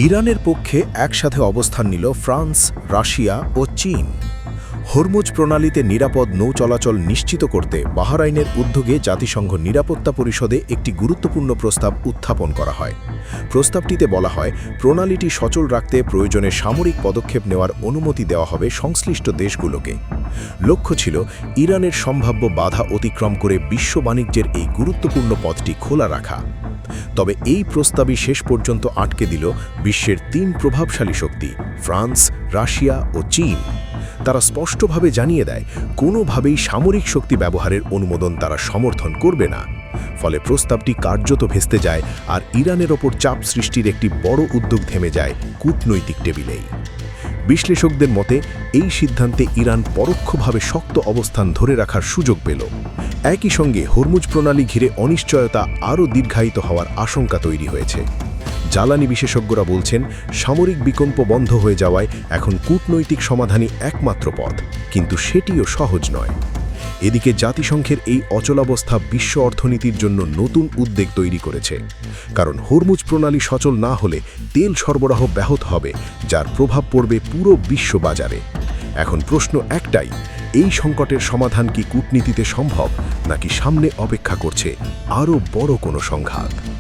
ইরানের পক্ষে একসাথে অবস্থান নিল ফ্রান্স, রাশিয়া ও চীন। হরমুজ প্রণালীতে নিরাপদ নৌ চলাচল নিশ্চিত করতে বাহরাইনের উদ্যোগে জাতিসংঘ নিরাপত্তা পরিষদে একটি গুরুত্বপূর্ণ প্রস্তাব উত্থাপন করা হয়। প্রস্তাবটিতে বলা হয়, প্রণালীটি সচল রাখতে প্রয়োজনে সামরিক পদক্ষেপ নেওয়ার অনুমতি দেওয়া হবে সংশ্লিষ্ট দেশগুলোকে। লক্ষ্য ছিল ইরানের সম্ভাব্য বাধা অতিক্রম করে বিশ্ব বাণিজ্যের এই গুরুত্বপূর্ণ পথটি খোলা রাখা। তবে এই প্রস্তাবই শেষ পর্যন্ত আটকে দিল বিশ্বের তিন প্রভাবশালী শক্তি ফ্রান্স, রাশিয়া ও চীন। তারা স্পষ্টভাবে জানিয়ে দেয়, কোনোভাবেই সামরিক শক্তি ব্যবহারের অনুমোদন তারা সমর্থন করবে না। ফলে প্রস্তাবটি কার্যত ভেস্তে যায় আর ইরানের ওপর চাপ সৃষ্টির একটি বড় উদ্যোগ থেমে যায় কূটনৈতিক টেবিলেই। বিশ্লেষকদের মতে এই সিদ্ধান্তে ইরান পরোক্ষভাবে শক্ত অবস্থান ধরে রাখার সুযোগ পেল। একই সঙ্গে হরমুজ প্রণালী ঘিরে অনিশ্চয়তা আরও দীর্ঘায়িত হওয়ার আশঙ্কা তৈরি হয়েছে। জ্বালানি বিশেষজ্ঞরা বলছেন, সামরিক বিকল্প বন্ধ হয়ে যাওয়ায় এখন কূটনৈতিক সমাধানই একমাত্র পথ, কিন্তু সেটিও সহজ নয়। এদিকে জাতিসংঘের এই অচলাবস্থা বিশ্ব অর্থনীতির জন্য নতুন উদ্বেগ তৈরি করেছে, কারণ হরমুজ প্রণালী সচল না হলে তেল সরবরাহ ব্যাহত হবে, যার প্রভাব পড়বে পুরো বিশ্ব বাজারে। এখন প্রশ্ন একটাই, এই সংকটের সমাধান কি কূটনীতিতে সম্ভব, নাকি সামনে অপেক্ষা করছে আরও বড় কোনো সংঘাত?